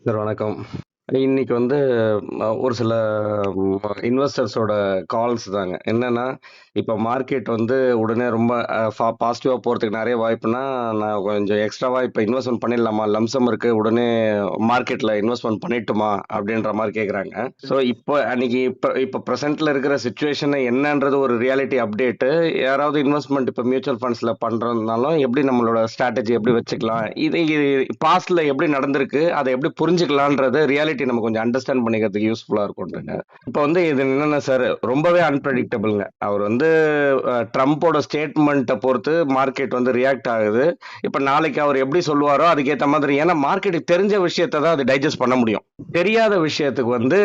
Sir வணக்கம். இன்னைக்கு வந்து ஒரு சில இன்வெஸ்டர்ஸோட கால்ஸ் தாங்க. என்னன்னா, இப்ப மார்க்கெட் வந்து உடனே ரொம்ப பாசிட்டிவா போறதுக்கு நெறைய வாய்ப்புன்னா, நான் கொஞ்சம் எக்ஸ்ட்ராவா இப்ப இன்வெஸ்ட்மென்ட் பண்ணிடலாமா? லம்சம் இருக்கு. உடனே மார்க்கெட்ல இன்வெஸ்ட்மென்ட் பண்ணிட்டுமா? அப்படின்ற மாரி கேட்குறாங்க. ஸோ இப்ப அன்னைக்கு இப்ப இப்ப பிரசன்ட்ல இருக்கிற சிச்சுவேஷன் என்னன்றது ஒரு ரியாலிட்டி அப்டேட்டு. யாராவது இன்வெஸ்ட்மென்ட் இப்ப மியூச்சுவல் ஃபண்ட்ஸ்ல பண்றதுனாலும் எப்படி நம்மளோட ஸ்ட்ராட்டஜி எப்படி வச்சுக்கலாம்? இது பாஸ்ட்ல எப்படி நடந்திருக்கு? அத எப்படி புரிஞ்சுக்கலான்றது ரியாலிட்டி நம்ம கொஞ்சம் அண்டர்ஸ்டாண்ட் பண்ணிக்கிறதுக்கு யூஸ்ஃபுல்லா இருக்கும்ன்றங்க. இப்ப வந்து இது என்னன்னா சார், ரொம்பவே அன்பிரடிக்டபிள்ங்க. அவர் வந்து ட்ரம்போட ஸ்டேட்மெண்ட்ட பொறுத்து மார்க்கெட் வந்து ரியாக்ட் ஆகுது. இப்ப நாளைக்கு அவர் எப்படி சொல்லுவாரோ அதுக்கேத்த மாதிரி ஏன்னா மார்க்கெட்டுக்கு தெரிஞ்ச விஷயத்த தான் அது டைஜஸ்ட் பண்ண முடியும். தெரியாத விஷயத்துக்கு வந்து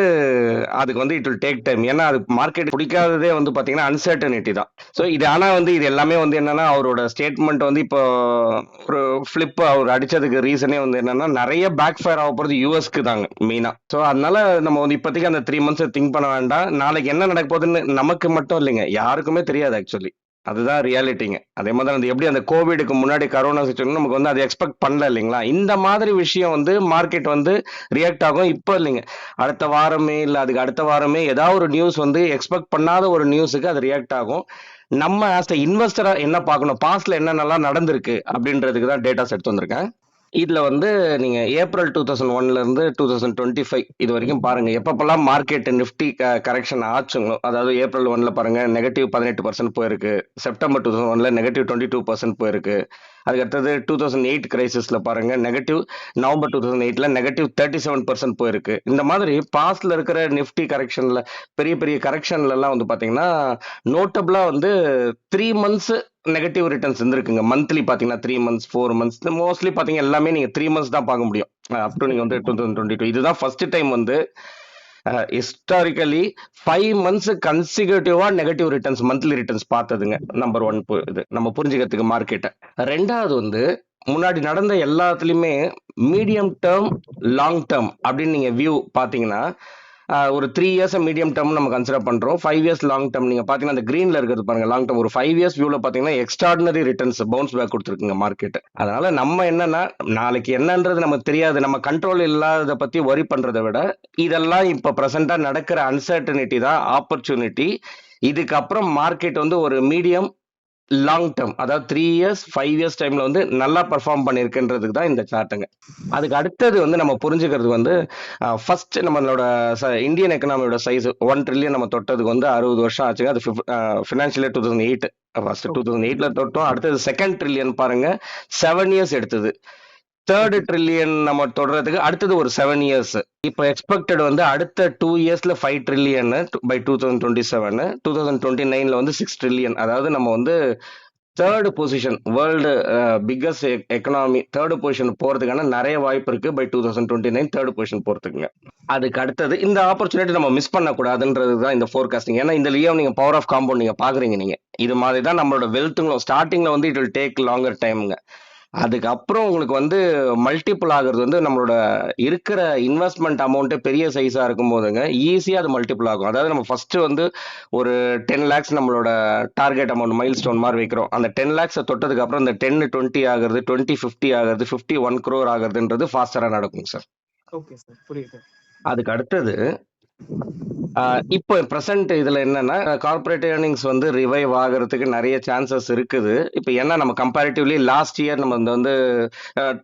அதுக்கு வந்து இட் வில் டேக் டைம். ஏன்னா அது மார்க்கெட் பிடிக்காததே வந்து பாத்தீங்கன்னா அன்சர்டனிட்டி தான். ஸோ இது ஆனா வந்து இது எல்லாமே வந்து என்னன்னா அவரோட ஸ்டேட்மெண்ட் வந்து இப்போ ஒரு ஃபிளிப் அவர் அடிச்சதுக்கு ரீசனே வந்து என்னன்னா நிறைய பேக் ஃபயர் ஆக போறது யூஎஸ்க்கு தாங்க மெயினா. ஸோ அதனால நம்ம வந்து இப்போதைக்கு அந்த 3 months திங்க் பண்ண வேண்டாம். நாளைக்கு என்ன நடக்க போகுதுன்னு நமக்கு மட்டும் இல்லைங்க, யாருக்குமே தெரியாது ஆக்சுவலி. அதுதான் ரியாலிட்டிங்க. அதே மாதிரி தான் எப்படி அந்த கோவிடுக்கு முன்னாடி கரோனா சுச்சுவேஷன் நமக்கு வந்து அதை எக்ஸ்பெக்ட் பண்ணல இல்லைங்களா? இந்த மாதிரி விஷயம் வந்து மார்க்கெட் வந்து ரியாக்ட் ஆகும். இப்போ இல்லைங்க, அடுத்த வாரமே இல்ல அதுக்கு அடுத்த வாரமே ஏதாவது ஒரு நியூஸ் வந்து எக்ஸ்பெக்ட் பண்ணாத ஒரு நியூஸுக்கு அது ரியாக்ட் ஆகும். நம்ம ஆஸ் அ இன்வெஸ்டரா என்ன பார்க்கணும், பாஸ்ட்ல என்னென்னலாம் நடந்திருக்கு அப்படின்றதுக்கு தான் டேட்டாஸ் எடுத்து வந்திருக்கேன். இதுல வந்து நீங்க ஏப்ரல் 2001ல இருந்து 2025 இது வரைக்கும் பாருங்க. எப்பப்பெல்லாம் மார்க்கெட் நிஃப்டி கரெக்ஷன் ஆச்சுங்களோ, அதாவது ஏப்ரல் 1ல பாருங்க -18% போயிருக்கு. செப்டம்பர் 2001ல -22% போயிருக்கு. அதுக்கு அடுத்தது 2008 கிரைசிஸ்ல பாருங்க நவம்பர் 2008ல -37% போயிருக்கு. இந்த மாதிரி பாஸ்ட்ல இருக்கிற நிஃப்டி கரெக்ஷன்ல பெரிய பெரிய கரெக்ஷன்ல எல்லாம் வந்து பாத்தீங்கன்னா நோட்டபிளா வந்து 3 months நெகட்டிவ் ரிட்டர்ன்ஸ் இருந்திருக்குங்க. மந்த்லி பாத்தீங்கன்னா 3 months 4 months மோஸ்ட்லி பாத்தீங்க எல்லாமே நீங்க 3 months தான் பார்க்க முடியும். அப் டு நீங்க வந்து 2022 இதுதான் ஃபர்ஸ்ட் டைம் வந்து ஹிஸ்டாரிக்கலி 5 months கன்சிக்யூட்டிவா நெகட்டிவ் ரிட்டர்ன்ஸ் மந்த்லி ரிட்டர்ன்ஸ் பார்த்ததுங்க. நம்பர் ஒன் இது நம்ம புரிஞ்சுக்கிறதுக்கு மார்க்கெட்டை. ரெண்டாவது வந்து முன்னாடி நடந்த எல்லாத்துலயுமே மீடியம் டேர்ம் லாங் டேர்ம் அப்படின்னு நீங்க வியூ பாத்தீங்கன்னா ஒரு 3 years மீடியம் டேர்ம் நம்ம கன்சிடர் பண்றோம். 5 years லாங் டேர்ம் நீங்க பாத்தீங்கன்னா அந்த கிரீன்ல இருக்கிறது பாருங்க லாங் டேர்ம். ஒரு 5 years வியூல பாத்தீங்கன்னா எக்ஸ்ட்ராடினரி ரிட்டர்ன்ஸ் பவுன்ஸ் பேக் கொடுத்துருக்குங்க மார்க்கெட். அதனால நம்ம என்னன்னா நாளைக்கு என்னன்றது நமக்கு தெரியாது, நம்ம கண்ட்ரோல் இல்லாததை பத்தி வரி பண்றதை விட இதெல்லாம் இப்ப பிரசண்டா நடக்கிற அன்சர்டனிட்டி தான் ஆப்பர்ச்சுனிட்டி. இதுக்கப்புறம் மார்க்கெட் வந்து ஒரு மீடியம் லாங் டேர்ம் அதாவது 3 years 5 years டைம்ல வந்து நல்லா பெர்ஃபார்ம் பண்ணிருக்குன்றதுக்கு தான் இந்த சார்ட்டுங்க. அதுக்கு அடுத்தது வந்து நம்ம புரிஞ்சுக்கிறது வந்து ஃபர்ஸ்ட் நம்மளோட இந்தியன் எக்கனாமியோட சைஸ் 1 trillion நம்ம தொட்டதுக்கு வந்து 60 வருஷம் ஆச்சுங்க. அது ஃபினான்ஷியல் 2008 ஃபர்ஸ்ட் 2008ல தொட்டோம். அடுத்தது செகண்ட் ட்ரில்லியன் பாருங்க 7 years எடுத்தது. தேர்ட் ட்ரில்லியன் நம்ம தொடர்றதுக்கு அடுத்தது ஒரு 7 years. இப்போ எக்ஸ்பெக்டட் வந்து அடுத்த 2 yearsல 5 trillion பை 2027. 2029ல வந்து 6 trillion. அதாவது நம்ம வந்து third position world biggest economy third position போறதுக்கான நிறைய வாய்ப்பு இருக்கு பை 2029 தேர்ட் பொசிஷன் போறதுக்குங்க. அதுக்கு அடுத்தது இந்த ஆப்பர்ச்சுனிட்டி நம்ம மிஸ் பண்ணக்கூடாதுன்றது தான் இந்த ஃபோர்காஸ்டிங். ஏன்னா இந்த லியோ நீங்க பவர் ஆஃப் காம்பவுண்ட் நீங்க பாக்குறீங்க. நீங்க இது மாதிரி தான் நம்மளோட வெல்த்துங்களும் ஸ்டார்டிங்ல வந்து இட் வில் டேக் லாங்கர் டைம்ங்க. அதுக்கப்புறம் உங்களுக்கு வந்து மல்டிபிள் ஆகுறது வந்து நம்மளோட இருக்கிற இன்வெஸ்ட்மெண்ட் அமௌண்ட்டு பெரிய சைஸா இருக்கும் போதுங்க ஈஸியா அது மல்டிபிள் ஆகும். அதாவது நம்ம ஃபர்ஸ்ட் வந்து ஒரு 10 lakhs நம்மளோட டார்கெட் அமௌண்ட் மைல் ஸ்டோன் மாதிரி வைக்கிறோம். அந்த 10 lakhs தொட்டதுக்கு அப்புறம் இந்த 10 20 ஆகுறது, 20 50 ஆகுறது, 50 1 crore ஆகுறதுன்றது ஃபாஸ்டரா நடக்கும் சார். ஓகே சார், புரியுது. அதுக்கு அடுத்தது இப்போ பிரசன்ட் இதுல என்னன்னா கார்பரேட் ஏர்னிங்ஸ் வந்து ரிவைவ் ஆகிறதுக்கு நிறைய சான்சஸ் இருக்குது. இப்போ ஏன்னா நம்ம கம்பேரிட்டிவ்லி லாஸ்ட் இயர் நம்ம வந்து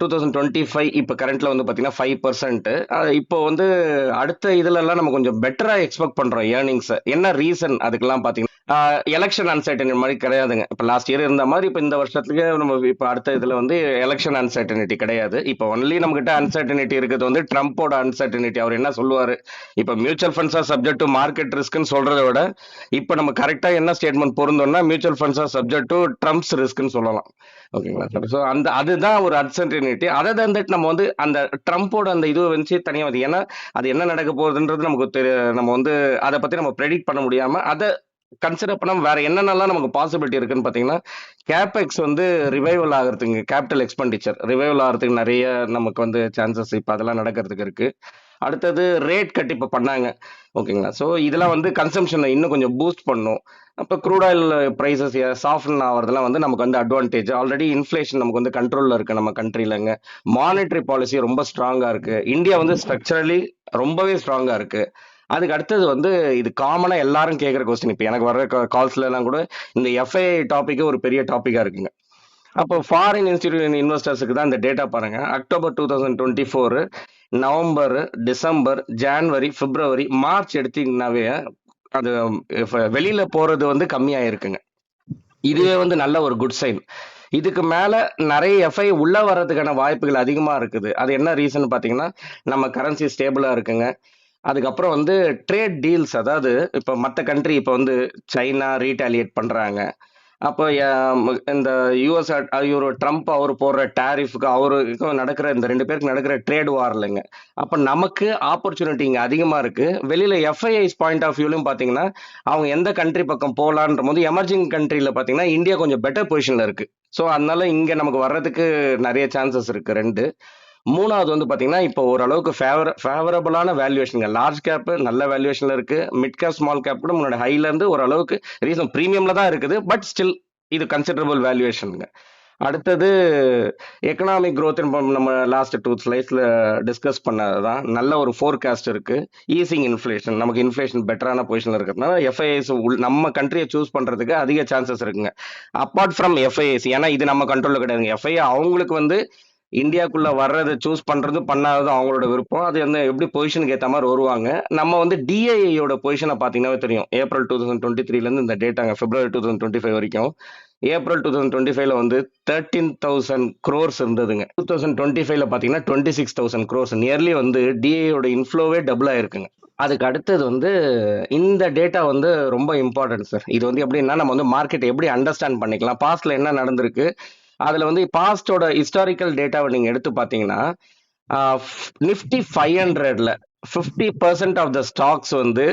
2025 இப்போ கரண்ட்ல வந்து பாத்தீங்கன்னா 5%. இப்போ வந்து அடுத்த இதுல எல்லாம் நம்ம கொஞ்சம் பெட்டரா எக்ஸ்பெக்ட் பண்றோம் ஏர்னிங்ஸ். என்ன ரீசன் அதுக்கெல்லாம் பாத்தீங்கன்னா எலெக்ஷன் அன்சர்டனிட்டி மாதிரி கிடையாதுங்க. இப்போ லாஸ்ட் இயர் இருந்த மாதிரி இப்போ இந்த வருஷத்துக்கு நம்ம இப்போ அடுத்த இதுல வந்து எலெக்ஷன் அன்சர்டனிட்டி கிடையாது. இப்போ ஒன்லி நம்ம கிட்ட அன்சர்டனிட்டி இருக்கிறது வந்து ட்ரம்ப்போட அன்சர்டனிட்டி. அவர் என்ன சொல்லுவாரு, இப்போ mutual funds are subject to market ரிஸ்க்னு சொல்றதை விட இப்போ நம்ம கரெக்டா என்ன ஸ்டேட்மெண்ட் பொருந்தோம்னா mutual funds are subject to Trump's ரிஸ்க்னு சொல்லலாம். ஓகேங்களா சார்? ஸோ அதுதான் ஒரு அன்சர்டனிட்டி. அதர் தன் தட் நம்ம வந்து அந்த ட்ரம்ப்போட அந்த இது வச்சு தனியாக வந்து ஏன்னா அது என்ன நடக்க போகுதுன்றது நமக்கு நம்ம வந்து அதை பத்தி நம்ம ப்ரெடிக்ட் பண்ண முடியாம அதை கன்சிடர் பண்ணாம வேற என்னென்னலாம் நமக்கு பாசிபிலிட்டி இருக்குன்னு பாத்தீங்கன்னா கேபெக்ஸ் வந்து ரிவைவல் ஆகிறதுக்கு கேபிட்டல் எக்ஸ்பெண்டிச்சர் ரிவைவல் ஆகிறதுக்கு நிறைய நமக்கு வந்து சான்சஸ் இப்போ அதெல்லாம் நடக்கிறதுக்கு இருக்கு. அடுத்தது ரேட் கட் இப்போ பண்ணாங்க. ஓகேங்களா? ஸோ இதெல்லாம் வந்து கன்சம்ஷனை இன்னும் கொஞ்சம் பூஸ்ட் பண்ணும். அப்போ க்ரூட் ஆயில் ப்ரைஸஸ் சாஃப்டன் ஆகிறதுலாம் வந்து நமக்கு வந்து அட்வான்டேஜ். ஆல்ரெடி இன்ஃப்ளேஷன் நமக்கு வந்து கண்ட்ரோலில் இருக்கு நம்ம கண்ட்ரிலங்க. மானிட்டரி பாலிசி ரொம்ப ஸ்ட்ராங்காக இருக்கு. இந்தியா வந்து ஸ்ட்ரக்சரலி ரொம்பவே ஸ்ட்ராங்காக இருக்கு. அதுக்கு அடுத்தது வந்து இது காமனா எல்லாரும் கேட்குற கொஸ்டின். இப்போ எனக்கு வர்ற கால்ஸ்ல எல்லாம் கூட இந்த எஃப்ஐஐ டாபிக் ஒரு பெரிய டாபிக்கா இருக்குங்க. அப்போ ஃபாரின் இன்ஸ்டிடியூஷன் இன்வெஸ்டர்ஸுக்கு தான் இந்த டேட்டா பாருங்க. அக்டோபர் 2024, நவம்பர், டிசம்பர், ஜான்வரி, பிப்ரவரி, மார்ச் எடுத்தீங்கன்னாவே அது வெளியில போறது வந்து கம்மியாயிருக்குங்க. இதுவே வந்து நல்ல ஒரு குட் சைன். இதுக்கு மேல நிறைய எஃப்ஐ உள்ள வர்றதுக்கான வாய்ப்புகள் அதிகமா இருக்குது. அது என்ன ரீசன் பாத்தீங்கன்னா, நம்ம கரன்சி ஸ்டேபிளா இருக்குங்க. அதுக்கப்புறம் வந்து ட்ரேட் டீல்ஸ், அதாவது இப்போ மற்ற கண்ட்ரி இப்போ வந்து சைனா ரீட்டாலியேட் பண்றாங்க. அப்போ இந்த யூஎஸ் இவரு ட்ரம்ப் அவர் போடுற டேரிஃப்க்கு அவருக்கும் நடக்கிற இந்த 2 பேருக்கு நடக்கிற ட்ரேட் வார் இல்லைங்க. அப்போ நமக்கு ஆப்பர்ச்சுனிட்டி இங்கே அதிகமாக இருக்கு. வெளியில எஃப்ஐஐஸ் பாயிண்ட் ஆஃப் வியூலையும் பார்த்தீங்கன்னா அவங்க எந்த கண்ட்ரி பக்கம் போகலான்ற போது எமர்ஜிங் கண்ட்ரியில் பார்த்தீங்கன்னா இந்தியா கொஞ்சம் பெட்டர் பொசிஷன்ல இருக்கு. ஸோ அதனால இங்கே நமக்கு வர்றதுக்கு நிறைய சான்சஸ் இருக்கு. 2. மூணாவது வந்து பாத்தீங்கன்னா இப்போ ஓரளவுக்கு ஃபேவரபிளான வேல்யூவேஷன், லார்ஜ் கேப் நல்ல வேல்யூவேஷன்ல இருக்கு. மிட் கேப் ஸ்மால் கேப் கூட முன்னாடி ஹைல இருந்து ஓரளவுக்கு ரீசன் பிரீமியம்ல தான் இருக்குது. பட் ஸ்டில் இது கன்சிடரபிள் வேல்யூவேஷனுங்க. அடுத்தது எக்கனாமிக் growth நம்ம லாஸ்ட் 2 ஸ்லைட்ஸ்ல டிஸ்கஸ் பண்ணதுதான். நல்ல ஒரு ஃபோர்காஸ்ட் இருக்கு. ஈசிங் இன்ஃப்ளேஷன், நமக்கு இன்ஃப்ளேஷன் பெட்டரான பொசிஷன்ல இருக்கிறதுனால எஃப்ஐஐஸ் நம்ம கண்ட்ரியை சூஸ் பண்றதுக்கு அதிக சான்சஸ் இருக்குங்க. அப்பார்ட் ஃப்ரம் எஃப்ஐஐஸ், ஏன்னா இது நம்ம கண்ட்ரோல்ல கிடையாதுங்க. எஃப்ஐஐ அவங்களுக்கு வந்து இந்தியாக்குள்ள வர்றதை சூஸ் பண்றது பண்ணாதது அவங்களோட விருப்பம். அது வந்து எப்படி பொசிஷனுக்கு ஏற்ற மாதிரி வருவாங்க. நம்ம வந்து டிஐயோட பொசிஷனை பார்த்தீங்கன்னா தெரியும். ஏப்ரல் 2023 இருந்து இந்த டேட்டாங்க பிப்ரவரி 2025 வரைக்கும். ஏப்ரல் 2025ல வந்து 13,000 crores இருந்ததுங்க. 2025ல பார்த்தீங்கன்னா 26,000 crores, நியர்லி வந்து டிஐயோட இன்ஃப்ளோவே டபுள் ஆயிருக்குங்க. அதுக்கு அடுத்தது வந்து இந்த டேட்டா வந்து ரொம்ப இம்பார்ட்டன்ட் சார். இது வந்து எப்படின்னா நம்ம வந்து மார்க்கெட் எப்படி அண்டர்ஸ்டாண்ட் பண்ணிக்கலாம், பாஸ்ட்ல என்ன நடந்திருக்கு. அதுல வந்து பாஸ்டோட ஹிஸ்டாரிக்கல் டேட்டாவை நீங்க எடுத்து பாத்தீங்கன்னா நிஃப்டி 500ல 50% ஆஃப் த ஸ்டாக்ஸ் வந்து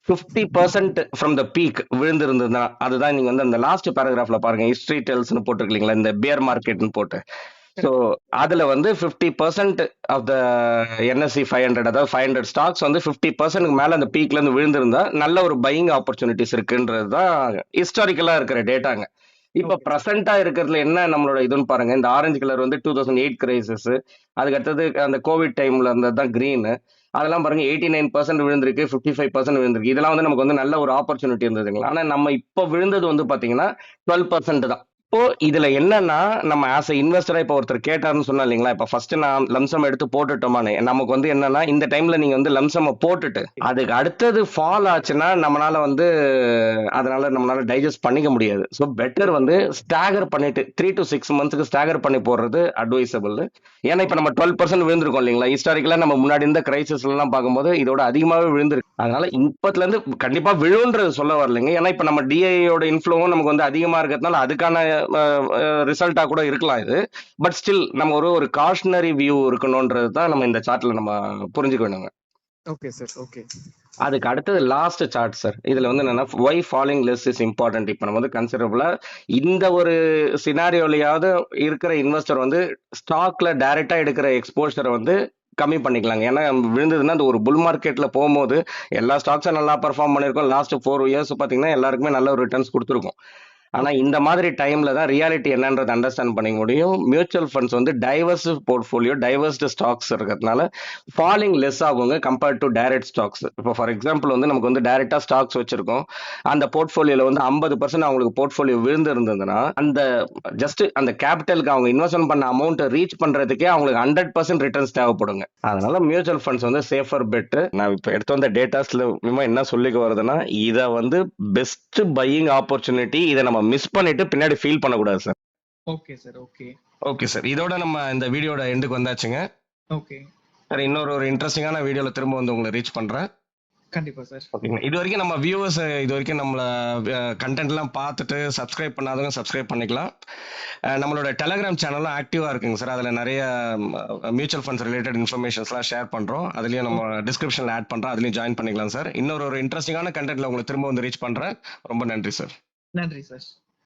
50% ஃப்ரம் த பீக் விழுந்திருந்ததுன்னா, அதுதான் நீங்க வந்து அந்த லாஸ்ட் பேராகிராஃப்ல பாருங்க, ஹிஸ்டரி டெல்ஸ்னு போட்டிருக்கீங்களா, இந்த பியர் மார்க்கெட்னு போட்டு. ஸோ அதுல வந்து 50% ஆஃப் த என்எஸ்சி 500, அதாவது 500 ஸ்டாக்ஸ் வந்து 50% மேல அந்த பீக்ல இருந்து விழுந்திருந்தா நல்ல ஒரு பையிங் ஆப்பர்ச்சுனிட்டிஸ் இருக்குன்றது தான் ஹிஸ்டாரிக்கலா இருக்கிற டேட்டாங்க. இப்ப பிரசண்டா இருக்கிறதுல என்ன நம்மளோட இதுன்னு பாருங்க. இந்த ஆரஞ்சு கலர் வந்து 2008 கிரைசிஸ், அதுக்கு அடுத்தது அந்த கோவிட் டைம்ல இருந்ததுதான் கிரீன். அதெல்லாம் பாருங்க 89% விழுந்திருக்கு, 55% விழுந்திருக்கு. இதெல்லாம் வந்து நமக்கு வந்து நல்ல ஒரு ஆப்பர்ச்சுனிட்டி இருந்ததுங்களா. ஆனா நம்ம இப்ப விழுந்தது வந்து பாத்தீங்கன்னா 12% தான். இப்போ இதுல என்னன்னா, நம்ம ஆஸ் இன்வெஸ்டரா இப்ப ஒருத்தர் கேட்டாருன்னு சொன்னா இல்லைங்களா, இப்ப ஃபர்ஸ்ட் நான் லம்சம் எடுத்து போட்டுட்டோமான்னு. நமக்கு வந்து என்னன்னா, இந்த டைம்ல நீங்க வந்து லம்சம் போட்டுட்டு அதுக்கு அடுத்தது ஃபால் ஆச்சுன்னா நம்மளால வந்து அதனால நம்மளால டைஜஸ்ட் பண்ணிக்க முடியாது. ஸோ பெட்டர் வந்து ஸ்டாகர் பண்ணிட்டு 3 to 6 மந்த்ஸ்க்கு ஸ்டாகர் பண்ணி போடுறது அட்வைசபிள். ஏன்னா இப்ப நம்ம 12% விழுந்திருக்கோம் இல்லைங்களா. ஹிஸ்டாரிக்கலா நம்ம முன்னாடி இருந்த கிரைசிஸ்ல எல்லாம் பார்க்கும்போது இதோட அதிகமாவே விழுந்திருக்கு. அதனால இப்பத்துல இருந்து கண்டிப்பா விழுன்றது சொல்ல வரலைங்க. ஏன்னா இப்ப நம்ம டிஐயோட இன்ஃப்ளோவும் நமக்கு வந்து அதிகமா இருக்கிறதுனால அதுக்கான ரிசல்ட்டா கூட இருக்கலாம் இது. பட் ஸ்டில் நம்ம ஒரு காஷனரி வியூ இருக்கணும்ன்றது தான் நம்ம இந்த சார்ட்ல நம்ம புரிஞ்சுக்க வேணுங்க. Okay sir. ஓகே. அதுக்கு அடுத்தது லாஸ்ட் சார்ட் சார். இதுல வந்து என்னன்னா why falling less is important. இப்போ நம்ம வந்து கன்சிடரபிளா இந்த ஒரு சினாரியோலையாவது இருக்கிற இன்வெஸ்டர் வந்து ஸ்டாக்ல டைரக்டா எடுக்கிற எக்ஸ்போஷரை வந்து கம்மி பண்ணிக்கலாங்க. ஏன்னா விழுந்ததுன்னா அந்த ஒரு புல் மார்க்கெட்ல போகும்போது எல்லா ஸ்டாக்ஸும் நல்லா பெர்ஃபார்ம் பண்ணிருக்கோம். லாஸ்ட் 4 இயர்ஸ் பாத்தீங்கன்னா எல்லாருக்குமே நல்ல ஒரு ரிட்டர்ன்ஸ் கொடுத்துருக்கும். ஆனா இந்த மாதிரி டைம்ல தான் ரியாலிட்டி என்னன்றது அண்டர்ஸ்டாண்ட் பண்ணிக்க முடியும். மியூச்சுவல் ஃபண்ட்ஸ் வந்து டைவர்ஸ் போர்ட்ஃபோலியோ, டைவர்ஸ்டு ஸ்டாக்ஸ் இருக்கிறதுனால ஃபாலிங் லெஸ் ஆகுங்க கம்பேர்ட் டு டைரக்ட் ஸ்டாக்ஸ். இப்போ ஃபார் எக்ஸாம்பிள் வந்து நமக்கு வந்து டைரக்டா ஸ்டாக்ஸ் வச்சிருக்கோம், அந்த போர்ட்ஃபோலியோல வந்து 50% அவங்களுக்கு போர்ட்ஃபோலியோ விழுந்து இருந்ததுன்னா அந்த ஜஸ்ட் அந்த கேபிட்டலுக்கு அவங்க இன்வெஸ்ட்மெண்ட் பண்ண அமௌண்ட் ரீச் பண்றதுக்கே அவங்களுக்கு 100% ரிட்டர்ன்ஸ் தேவைப்படுங்க. அதனால மியூச்சுவல் ஃபண்ட்ஸ் வந்து சேஃபர் பெட். நான் இப்போ எடுத்து வந்த டேட்டாஸ்ல என்ன சொல்லிக்க வருதுன்னா, இதை வந்து பெஸ்ட் பையிங் ஆப்பர்ச்சுனிட்டி. இதை நம்ம மிஸ் பண்ணிட்டு பின்னாடி ஃபீல் பண்ணக்கூடாது sir. Okay sir. Okay. Okay sir, இதோட நம்ம இந்த வீடியோட எண்டுக்கு வந்தாச்சுங்க. ஓகே சார், இன்னொரு இன்ட்ரெஸ்டிங்கான வீடியோல திரும்ப வந்து உங்களை ரீச் பண்றேன். கண்டிப்பா சார். ஓகேங்க. இது வரைக்கும் நம்ம வியூவர்ஸ் இது வரைக்கும் நம்மள கண்டென்ட்லாம் பார்த்துட்டு சப்ஸ்கிரைப் பண்ணாதவங்க சப்ஸ்கிரைப் பண்ணிக்கலாம். நம்மளோட டெலகிராம் சேனலும் ஆக்டிவா இருக்குங்க சார். அதில் நிறைய மியூச்சுவல் ஃபண்ட்ஸ் ரிலேட்டட் இன்ஃபர்மேஷன்ஸ்லாம் ஷேர் பண்றோம். அதுலயும் நம்ம டிஸ்கிரிப்ஷன்ல ஆட் பண்றோம், அதுலயும் ஜாயின் பண்ணிக்கலாம் சார். இன்னொரு இன்ட்ரெஸ்டிங்கான கண்டென்ட்ல உங்களை திரும்ப வந்து ரீச் பண்றேன். ரொம்ப நன்றி சார். நன்றி சார்.